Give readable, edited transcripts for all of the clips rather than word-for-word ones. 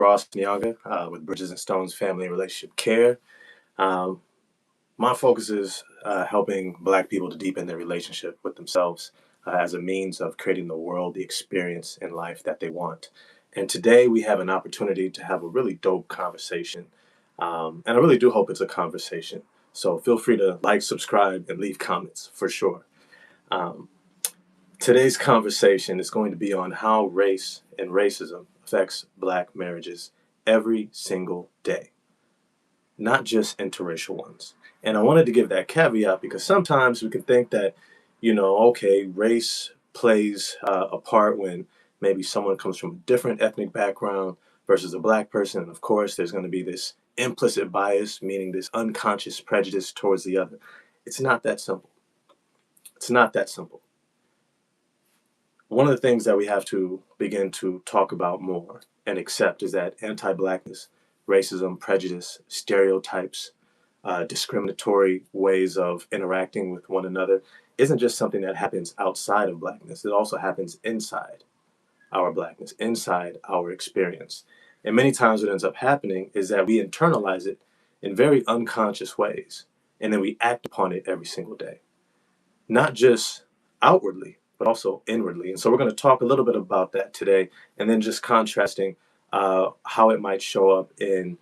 Ross Nyanga with Bridges and Stones Family and Relationship Care. Um, my focus is helping Black people to deepen their relationship with themselves as a means of creating the world, the experience in life that they want. And today we have an opportunity to have a really dope conversation. And I really do hope it's a conversation. So feel free to like, subscribe, and leave comments for sure. Um, Today's conversation is going to be on how race and racism affects Black marriages every single day, not just interracial ones. And I wanted to give that caveat because sometimes we can think that, okay, race plays a part when maybe someone comes from a different ethnic background versus a Black person. And of course, there's going to be this implicit bias, meaning this unconscious prejudice towards the other. It's not that simple. It's not that simple. One of the things that we have to begin to talk about more and accept is that anti-Blackness, racism, prejudice, stereotypes, discriminatory ways of interacting with one another isn't just something that happens outside of Blackness. It also happens inside our Blackness, inside our experience. And many times what ends up happening is that we internalize it in very unconscious ways, and then we act upon it every single day, not just outwardly, but also inwardly. And so we're going to talk a little bit about that today, and then just contrasting how it might show up in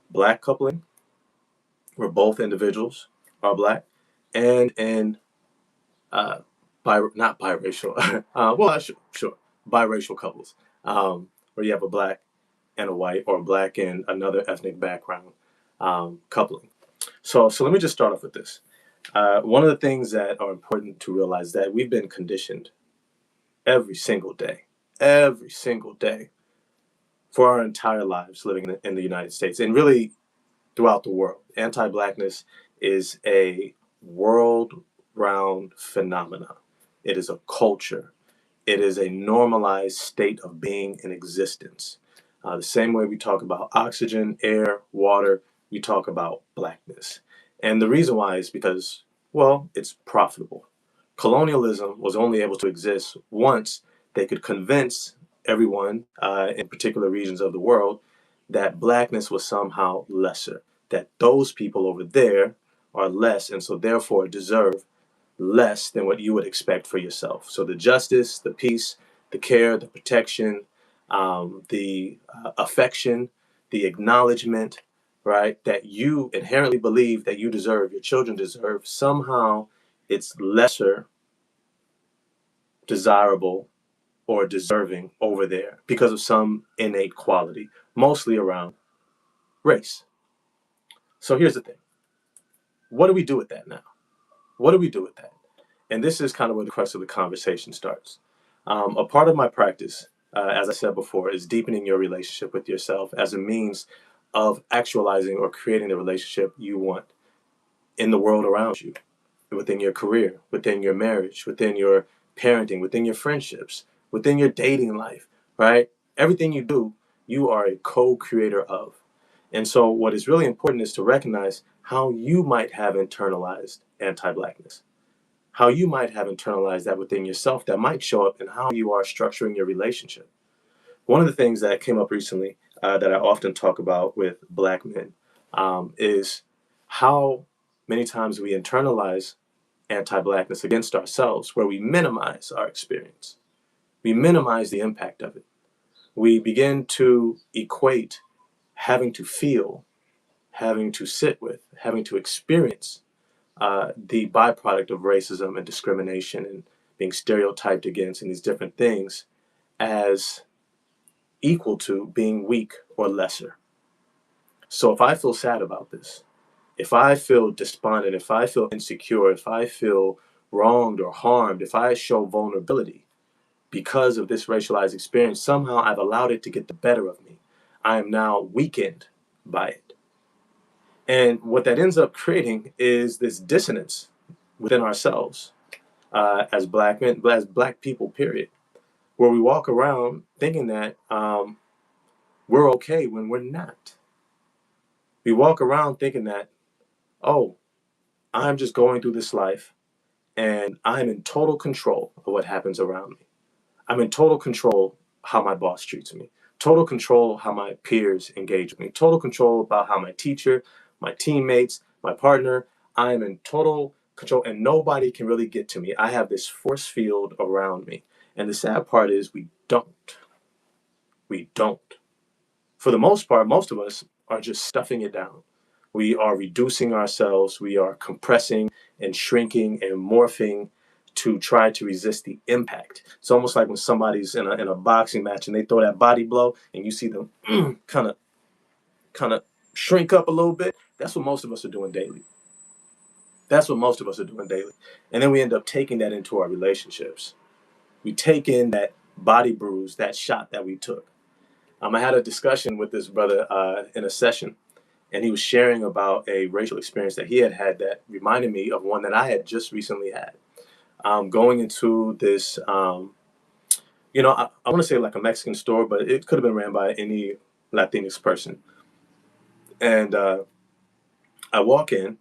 Black coupling, where both individuals are Black, and in uh, not biracial, sure, biracial couples, where you have a Black and a white, or Black and another ethnic background coupling. So let me just start off with this. One of the things that are important to realize that we've been conditioned every single day for our entire lives living in the United States and really throughout the world. Anti-Blackness is a world-round phenomenon. It is a culture. It is a normalized state of being in existence. The same way we talk about oxygen, air, water, we talk about Blackness. And the reason why is because, well, it's profitable. Colonialism was only able to exist once they could convince everyone in particular regions of the world that Blackness was somehow lesser, that those people over there are less and so therefore deserve less than what you would expect for yourself. So the justice, the peace, the care, the protection, the affection, the acknowledgement, right, that you inherently believe that you deserve, your children deserve, somehow it's lesser desirable or deserving over there because of some innate quality, mostly around race. So here's the thing. What do we do with that now? What do we do with that? And this is kind of where the crux of the conversation starts. A part of my practice, as I said before, is deepening your relationship with yourself as a means of actualizing or creating the relationship you want in the world around you, within your career, within your marriage, within your parenting, within your friendships, within your dating life, right? Everything you do, you are a co-creator of. And so what is really important is to recognize how you might have internalized anti-Blackness, how you might have internalized that within yourself that might show up in how you are structuring your relationship. One of the things that came up recently that I often talk about with Black men is how many times we internalize anti-Blackness against ourselves, where we minimize our experience. We minimize the impact of it. We begin to equate having to feel, having to sit with, having to experience the byproduct of racism and discrimination and being stereotyped against and these different things as equal to being weak or lesser. So if I feel sad about this, if I feel despondent, if I feel insecure, if I feel wronged or harmed, if I show vulnerability because of this racialized experience, somehow I've allowed it to get the better of me. I am now weakened by it. And what that ends up creating is this dissonance within ourselves as Black men, as Black people, period, where we walk around thinking that we're okay when we're not. We walk around thinking that, oh, I'm just going through this life and I'm in total control of what happens around me. I'm in total control how my boss treats me. total control how my peers engage with me, total control about how my teacher, my teammates, my partner, I am in total control and nobody can really get to me. I have this force field around me. And the sad part is we don't. We don't. For the most part, most of us are just stuffing it down. We are reducing ourselves. We are compressing and shrinking and morphing to try to resist the impact. It's almost like when somebody's in a boxing match and they throw that body blow and you see them kind of shrink up a little bit. That's what most of us are doing daily. That's what most of us are doing daily. And then we end up taking that into our relationships. We take in that body bruise, that shot that we took. I had a discussion with this brother in a session, and he was sharing about a racial experience that he had had that reminded me of one that I had just recently had. Going into this, I want to say like a Mexican store, but it could have been ran by any Latinx person. And I walk in,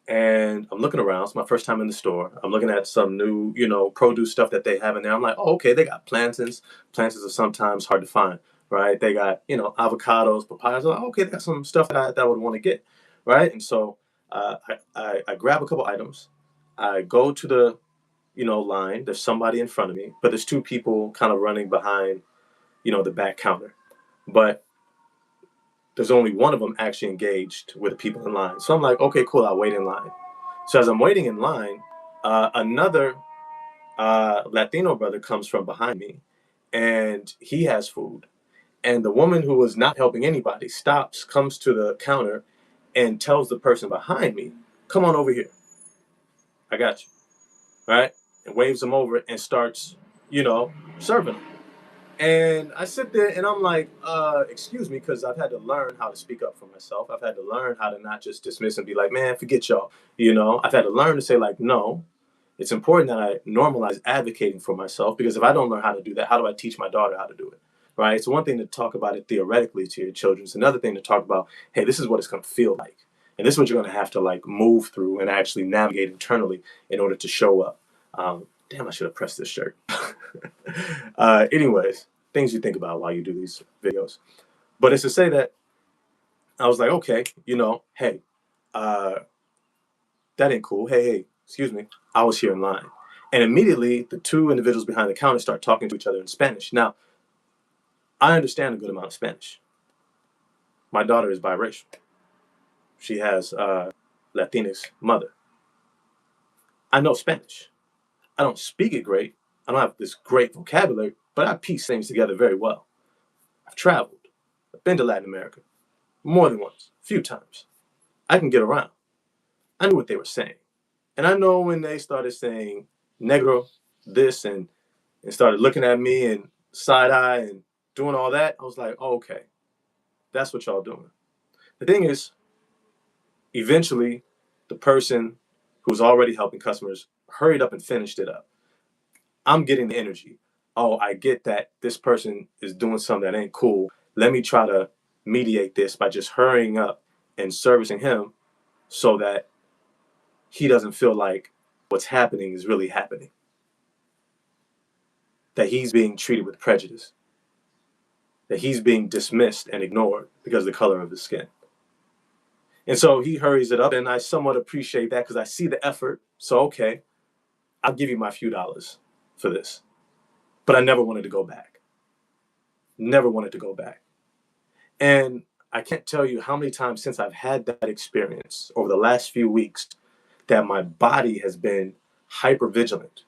and I'm looking around. It's my first time in the store. I'm looking at some new, produce stuff that they have in there. I'm like, oh, okay, they got plantains. Plantains are sometimes hard to find, right? They got, avocados, papayas. I'm like, okay, they got some stuff that I would want to get, right? And so I grab a couple items. I go to the, line. There's somebody in front of me, but there's two people kind of running behind, the back counter. But there's only one of them actually engaged with the people in line. So I'm like, okay, cool, I'll wait in line. So as I'm waiting in line, another Latino brother comes from behind me and he has food. And the woman who was not helping anybody stops, comes to the counter and tells the person behind me, come on over here. I got you. Right? And waves them over and starts, serving them. And I sit there and I'm like, excuse me, because I've had to learn how to speak up for myself. I've had to learn how to not just dismiss and be like, man, forget y'all. I've had to learn to say, like, no, it's important that I normalize advocating for myself because if I don't learn how to do that, how do I teach my daughter how to do it? Right? It's one thing to talk about it theoretically to your children. It's another thing to talk about, hey, this is what it's going to feel like. And this is what you're going to have to like move through and actually navigate internally in order to show up. Damn, I should have pressed this shirt. Anyways, things you think about while you do these videos. But it's to say that I was like, okay, hey, uh, that ain't cool. Hey, excuse me. I was here in line. And immediately the two individuals behind the counter start talking to each other in Spanish. Now, I understand a good amount of Spanish. My daughter is biracial. She has a Latinx mother. I know Spanish. I don't speak it great. I don't have this great vocabulary, but I piece things together very well. I've traveled. I've been to Latin America more than once, a few times. I can get around. I knew what they were saying. And I know when they started saying negro, this, and started looking at me and side eye and doing all that, I was like, oh, okay, that's what y'all doing. The thing is, eventually, the person who was already helping customers hurried up and finished it up. I'm getting the energy. Oh, I get that this person is doing something that ain't cool. Let me try to mediate this by just hurrying up and servicing him so that he doesn't feel like what's happening is really happening. That he's being treated with prejudice. That he's being dismissed and ignored because of the color of his skin. And so he hurries it up, and I somewhat appreciate that because I see the effort. So, okay, I'll give you my few dollars for this. But I never wanted to go back. Never wanted to go back. And I can't tell you how many times since I've had that experience over the last few weeks that my body has been hyper vigilant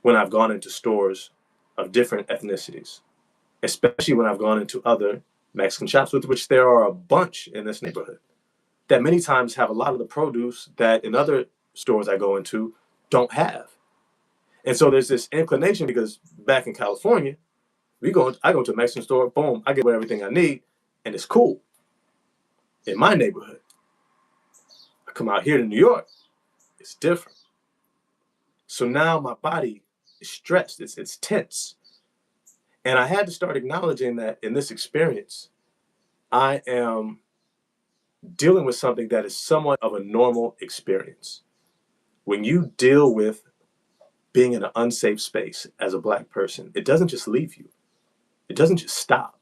when I've gone into stores of different ethnicities, especially when I've gone into other Mexican shops, with which there are a bunch in this neighborhood, that many times have a lot of the produce that in other stores I go into don't have. And so there's this inclination because back in California, I go to a Mexican store, boom, I get everything I need, and it's cool. In my neighborhood, I come out here to New York, it's different. So now my body is stressed, it's tense. And I had to start acknowledging that in this experience, I am dealing with something that is somewhat of a normal experience. When you deal with being in an unsafe space as a Black person, it doesn't just leave you. It doesn't just stop.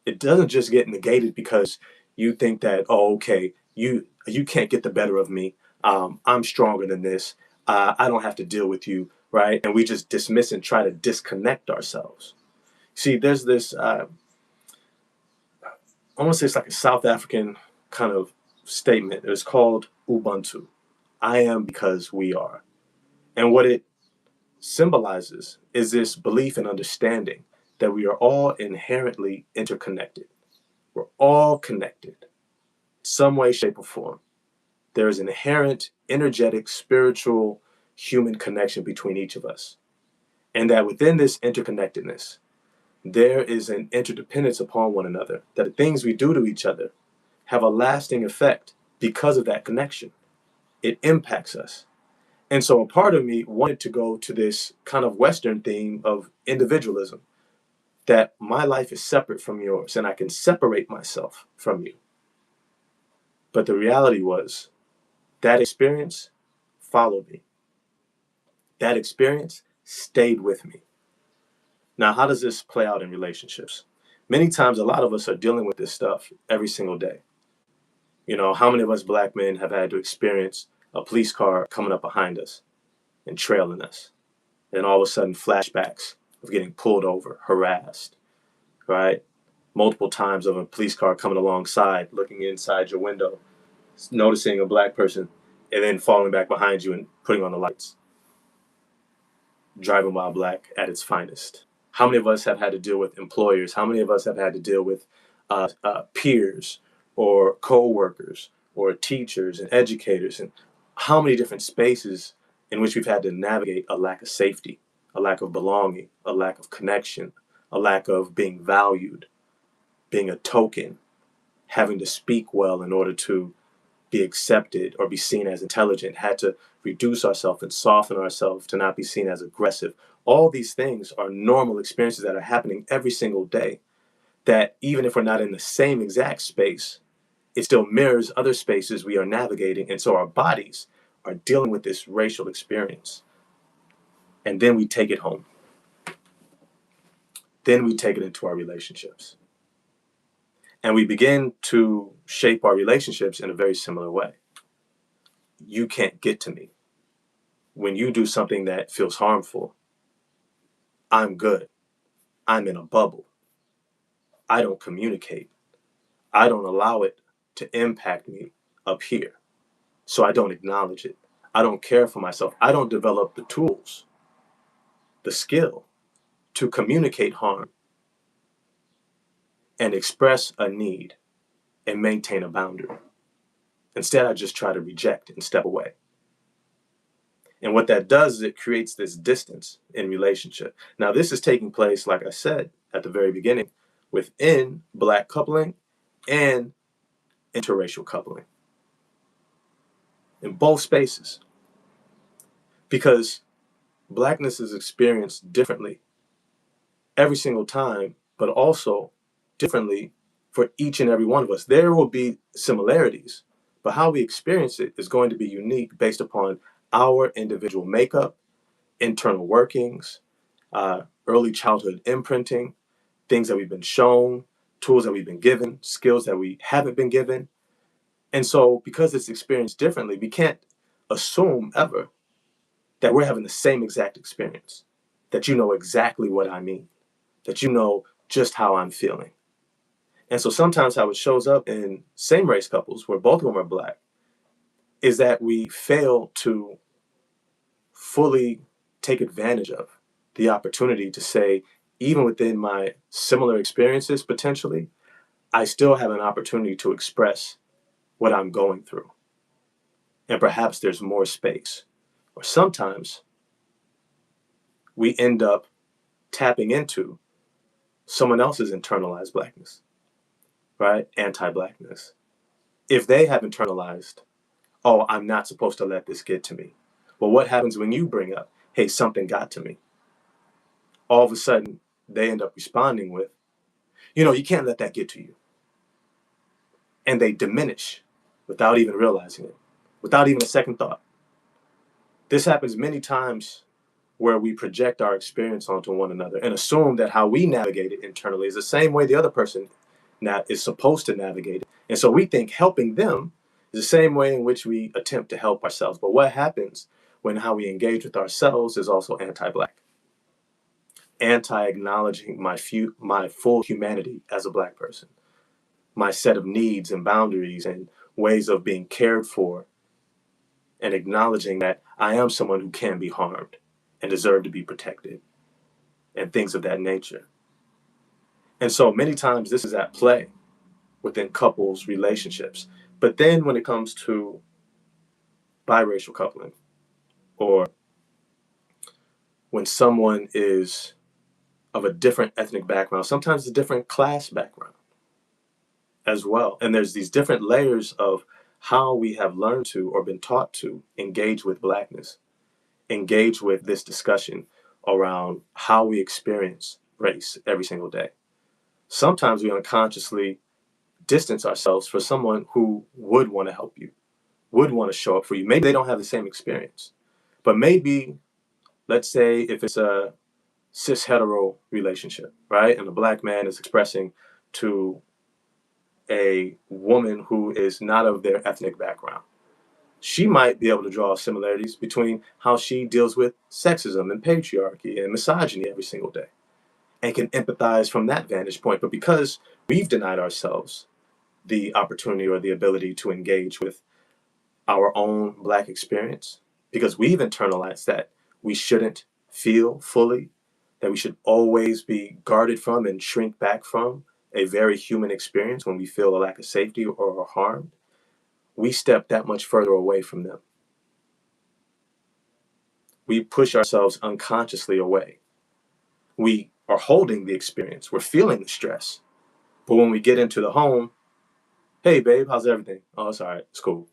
It doesn't just get negated because you think that, oh, okay, you can't get the better of me. I'm stronger than this. I don't have to deal with you, right? And we just dismiss and try to disconnect ourselves. See, there's this. I want to say it's like a South African kind of statement. It's called Ubuntu. I am because we are. And what it symbolizes is this belief and understanding that we are all inherently interconnected. We're all connected, some way, shape, or form. There is an inherent, energetic, spiritual, human connection between each of us. And that within this interconnectedness, there is an interdependence upon one another, that the things we do to each other have a lasting effect because of that connection. It impacts us. And so a part of me wanted to go to this kind of Western theme of individualism, that my life is separate from yours and I can separate myself from you. But the reality was that experience followed me. That experience stayed with me. Now, how does this play out in relationships? Many times, a lot of us are dealing with this stuff every single day. You know, how many of us black men have had to experience a police car coming up behind us and trailing us? And all of a sudden, flashbacks of getting pulled over, harassed, right? Multiple times of a police car coming alongside, looking inside your window, noticing a black person, and then falling back behind you and putting on the lights. Driving while black at its finest. How many of us have had to deal with employers? How many of us have had to deal with peers or co-workers or teachers and educators? And how many different spaces in which we've had to navigate a lack of safety, a lack of belonging, a lack of connection, a lack of being valued, being a token, having to speak well in order to be accepted or be seen as intelligent, had to reduce ourselves and soften ourselves to not be seen as aggressive. All these things are normal experiences that are happening every single day, that even if we're not in the same exact space, it still mirrors other spaces we are navigating. And so our bodies are dealing with this racial experience. And then we take it home. Then we take it into our relationships. And we begin to shape our relationships in a very similar way. You can't get to me. When you do something that feels harmful, I'm good. I'm in a bubble. I don't communicate. I don't allow it to impact me up here. So I don't acknowledge it. I don't care for myself. I don't develop the tools, the skill to communicate harm and express a need and maintain a boundary. Instead, I just try to reject and step away. And what that does is it creates this distance in relationship. Now, this is taking place, like I said at the very beginning, within black coupling and interracial coupling, in both spaces, because blackness is experienced differently every single time, but also differently for each and every one of us. There will be similarities, but how we experience it is going to be unique based upon our individual makeup, internal workings, early childhood imprinting, things that we've been shown, tools that we've been given, skills that we haven't been given. And so, because it's experienced differently, we can't assume ever that we're having the same exact experience, that you know exactly what I mean, that you know just how I'm feeling. And so, sometimes how it shows up in same race couples where both of them are black is that we fail to fully take advantage of the opportunity to say, even within my similar experiences, potentially, I still have an opportunity to express what I'm going through. And perhaps there's more space. Or sometimes we end up tapping into someone else's internalized blackness, right? Anti blackness. If they have internalized, oh, I'm not supposed to let this get to me. Well, what happens when you bring up, hey, something got to me? All of a sudden, they end up responding with, you can't let that get to you. And they diminish without even realizing it, without even a second thought. This happens many times where we project our experience onto one another and assume that how we navigate it internally is the same way the other person is supposed to navigate it. And so we think helping them is the same way in which we attempt to help ourselves. But what happens when how we engage with ourselves is also anti-Black, anti-acknowledging my full humanity as a Black person, my set of needs and boundaries and ways of being cared for, and acknowledging that I am someone who can be harmed and deserve to be protected and things of that nature. And so many times this is at play within couples relationships. But then when it comes to biracial coupling, or when someone is of a different ethnic background, sometimes a different class background as well. And there's these different layers of how we have learned to or been taught to engage with Blackness, engage with this discussion around how we experience race every single day. Sometimes we unconsciously distance ourselves from someone who would want to help you, would want to show up for you. Maybe they don't have the same experience, but maybe, let's say if it's a cis hetero relationship, right? And a Black man is expressing to a woman who is not of their ethnic background. She might be able to draw similarities between how she deals with sexism and patriarchy and misogyny every single day and can empathize from that vantage point. But because we've denied ourselves the opportunity or the ability to engage with our own Black experience, because we've internalized that we shouldn't feel fully, that we should always be guarded from and shrink back from a very human experience when we feel a lack of safety or are harmed, we step that much further away from them. We push ourselves unconsciously away. We are holding the experience, we're feeling the stress. But when we get into the home, hey babe, how's everything? Oh, it's all right, it's cool.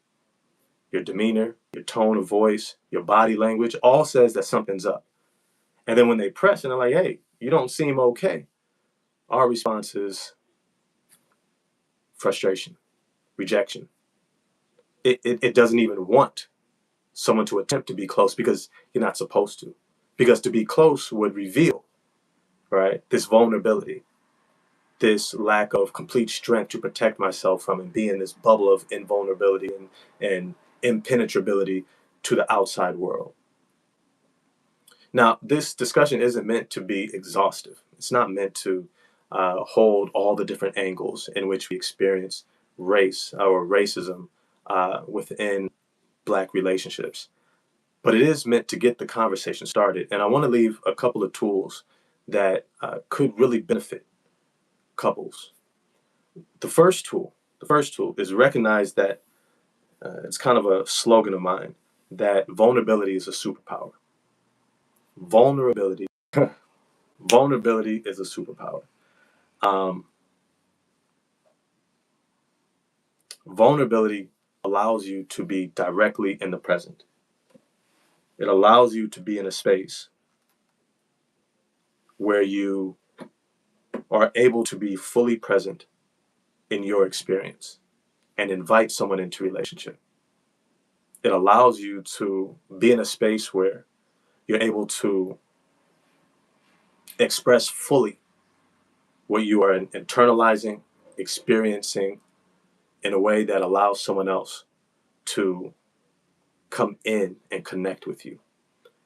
Your demeanor, your tone of voice, your body language all says that something's up. And then when they press and they're like, hey, you don't seem okay, our response is frustration, rejection. It doesn't even want someone to attempt to be close because you're not supposed to. Because to be close would reveal, right, this vulnerability, this lack of complete strength to protect myself from and be in this bubble of invulnerability and impenetrability to the outside world. Now, this discussion isn't meant to be exhaustive. It's not meant to hold all the different angles in which we experience race or racism within Black relationships. But it is meant to get the conversation started. And I want to leave a couple of tools that could really benefit couples. The first tool is recognize that it's kind of a slogan of mine, that vulnerability is a superpower. Vulnerability, vulnerability is a superpower. Um, Vulnerability allows you to be directly in the present. It allows you to be in a space where you are able to be fully present in your experience and invite someone into relationship. It allows you to be in a space where you're able to express fully what you are internalizing, experiencing in a way that allows someone else to come in and connect with you.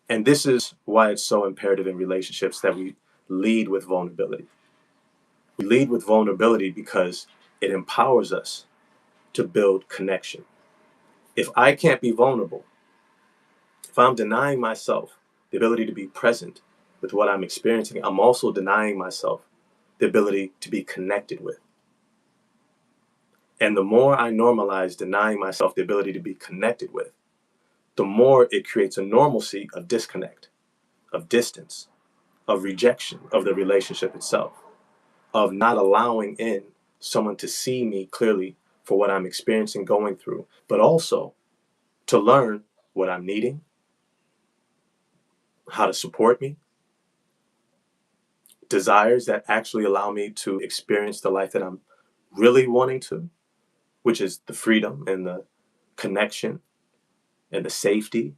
And this is why it's so imperative in relationships that we lead with vulnerability. We lead with vulnerability because it empowers us to build connection. If I can't be vulnerable, if I'm denying myself the ability to be present with what I'm experiencing, I'm also denying myself the ability to be connected with. And the more I normalize denying myself the ability to be connected with, the more it creates a normalcy of disconnect, of distance, of rejection of the relationship itself, of not allowing in someone to see me clearly for what I'm experiencing, going through, but also to learn what I'm needing, how to support me, desires that actually allow me to experience the life that I'm really wanting to, which is the freedom and the connection and the safety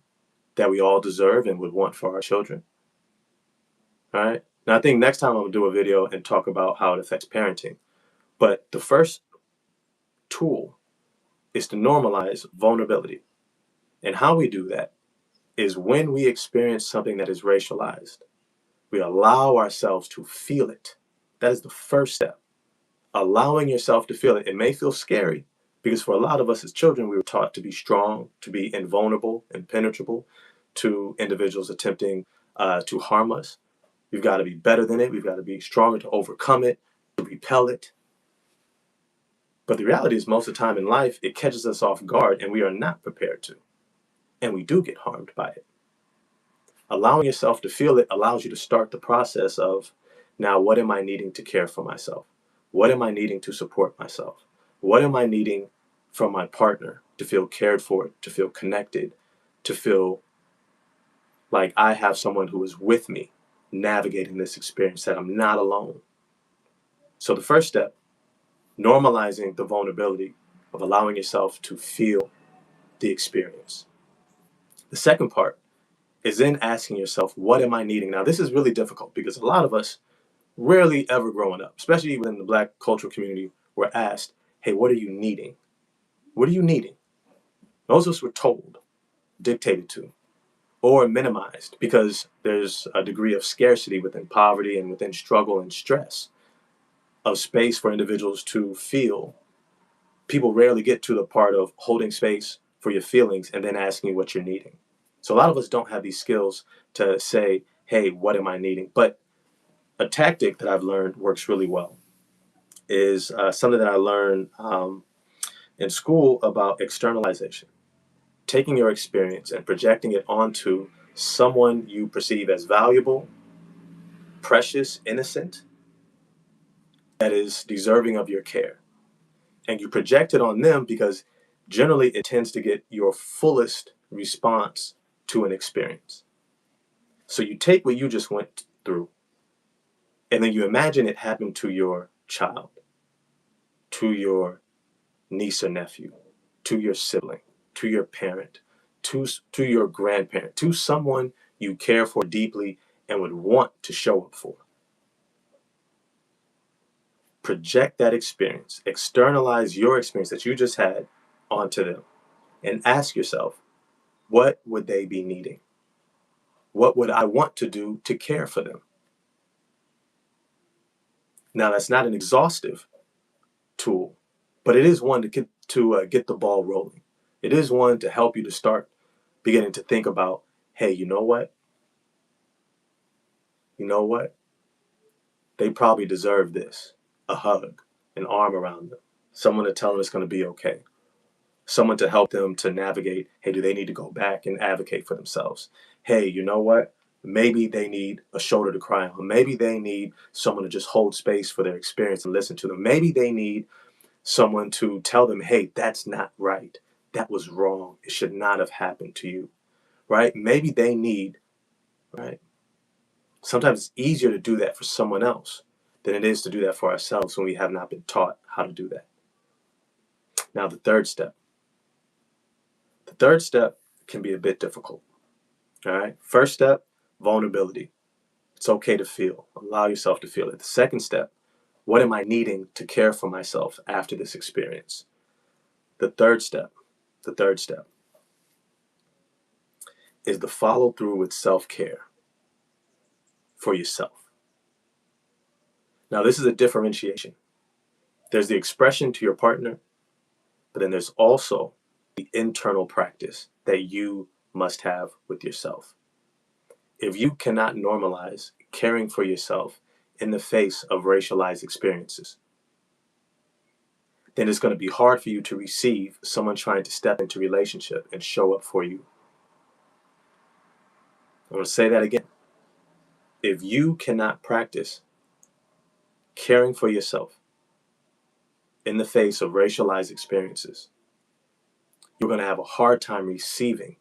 that we all deserve and would want for our children. All right. Now, I think next time I'm gonna do a video and talk about how it affects parenting. But the first tool is to normalize vulnerability. And how we do that is when we experience something that is racialized, we allow ourselves to feel it. That is the first step. Allowing yourself to feel it. It may feel scary because for a lot of us as children, we were taught to be strong, to be invulnerable, impenetrable to individuals attempting to harm us. We've got to be better than it. We've got to be stronger to overcome it, to repel it. But the reality is, most of the time in life, it catches us off guard and we are not prepared to. And we do get harmed by it. Allowing yourself to feel it allows you to start the process of, now, what am I needing to care for myself? What am I needing to support myself? What am I needing from my partner to feel cared for, to feel connected, to feel like I have someone who is with me navigating this experience, that I'm not alone? So the first step, normalizing the vulnerability of allowing yourself to feel the experience. The second part is then asking yourself, what am I needing? Now, this is really difficult because a lot of us rarely ever growing up, especially within the Black cultural community, were asked, hey, what are you needing? What are you needing? Most of us were told, dictated to, or minimized because there's a degree of scarcity within poverty and within struggle and stress of space for individuals to feel. People rarely get to the part of holding space for your feelings and then asking you what you're needing. So a lot of us don't have these skills to say, hey, what am I needing? But a tactic that I've learned works really well is something that I learned in school about externalization, taking your experience and projecting it onto someone you perceive as valuable, precious, innocent, that is deserving of your care. And you project it on them because generally it tends to get your fullest response to an experience. So you take what you just went through and then you imagine it happened to your child, to your niece or nephew, to your sibling, to your parent, to your grandparent, to someone you care for deeply and would want to show up for. Project that experience, externalize your experience that you just had onto them, and ask yourself, what would they be needing? What would I want to do to care for them? Now, that's not an exhaustive tool, but it is one to get the ball rolling. It is one to help you to start beginning to think about, hey, you know what? You know what? They probably deserve this. A hug, an arm around them, someone to tell them it's going to be okay, someone to help them to navigate, hey, do they need to go back and advocate for themselves? Hey, you know what? Maybe they need a shoulder to cry on. Maybe they need someone to just hold space for their experience and listen to them. Maybe they need someone to tell them, hey, that's not right. That was wrong. It should not have happened to you, right? Maybe they need, right? Sometimes it's easier to do that for someone else than it is to do that for ourselves when we have not been taught how to do that. Now, the third step. The third step can be a bit difficult, all right? First step, vulnerability. It's okay to feel. Allow yourself to feel it. The second step, what am I needing to care for myself after this experience? The third step, the third step is the follow through with self-care for yourself. Now, this is a differentiation. There's the expression to your partner, but then there's also the internal practice that you must have with yourself. If you cannot normalize caring for yourself in the face of racialized experiences, then it's going to be hard for you to receive someone trying to step into relationship and show up for you. I'm going to say that again. If you cannot practice caring for yourself in the face of racialized experiences, you're going to have a hard time receiving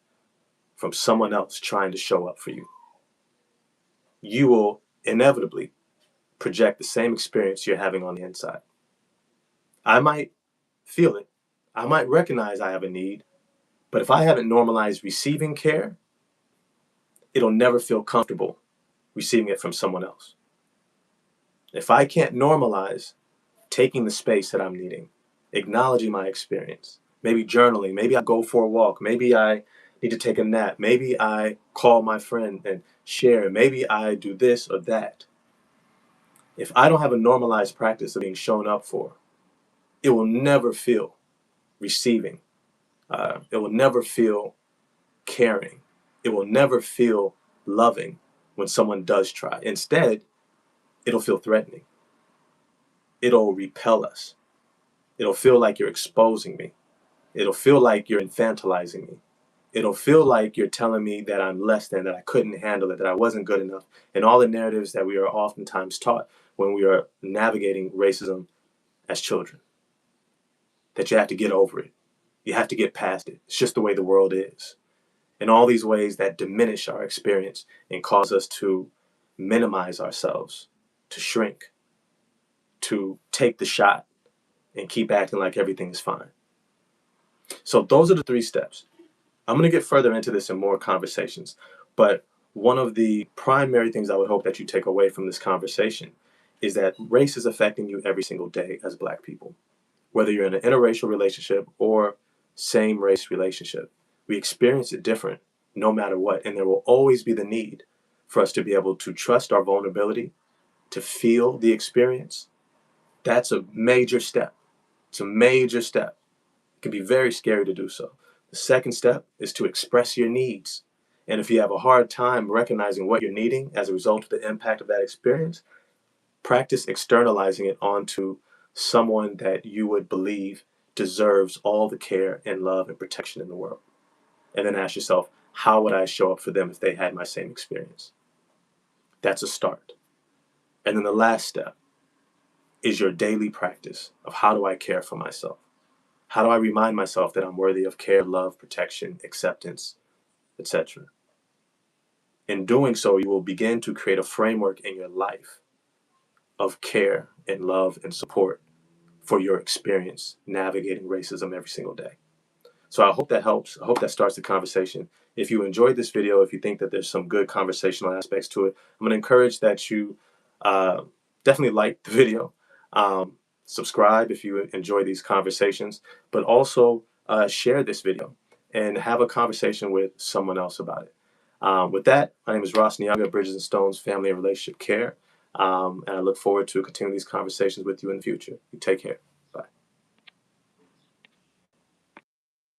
from someone else trying to show up for you. You will inevitably project the same experience you're having on the inside. I might feel it. I might recognize I have a need, but if I haven't normalized receiving care, it'll never feel comfortable receiving it from someone else. If I can't normalize taking the space that I'm needing, acknowledging my experience, maybe journaling, maybe I go for a walk, maybe I need to take a nap, maybe I call my friend and share, maybe I do this or that. If I don't have a normalized practice of being shown up for, it will never feel receiving. It will never feel caring. It will never feel loving when someone does try. Instead, it'll feel threatening. It'll repel us. It'll feel like you're exposing me. It'll feel like you're infantilizing me. It'll feel like you're telling me that I'm less than, that I couldn't handle it, that I wasn't good enough, and all the narratives that we are oftentimes taught when we are navigating racism as children. That you have to get over it. You have to get past it. It's just the way the world is. In all these ways that diminish our experience and cause us to minimize ourselves, to shrink, to take the shot and keep acting like everything is fine. So those are the 3 steps. I'm going to get further into this in more conversations, but one of the primary things I would hope that you take away from this conversation is that race is affecting you every single day as Black people. Whether you're in an interracial relationship or same race relationship, we experience it different no matter what. And there will always be the need for us to be able to trust our vulnerability, to feel the experience. That's a major step. It's a major step. It can be very scary to do so. The second step is to express your needs. And if you have a hard time recognizing what you're needing as a result of the impact of that experience, practice externalizing it onto someone that you would believe deserves all the care and love and protection in the world. And then ask yourself, how would I show up for them if they had my same experience? That's a start. And then the last step is your daily practice of how do I care for myself? How do I remind myself that I'm worthy of care, love, protection, acceptance, etc.? In doing so, you will begin to create a framework in your life of care and love and support for your experience navigating racism every single day. So I hope that helps. I hope that starts the conversation. If you enjoyed this video, if you think that there's some good conversational aspects to it, I'm going to encourage that you definitely like the video, subscribe if you enjoy these conversations, but also share this video and have a conversation with someone else about it. With that, my name is Ross Nyanga, Bridges and Stones Family and Relationship Care, and I look forward to continuing these conversations with you in the future. You take care.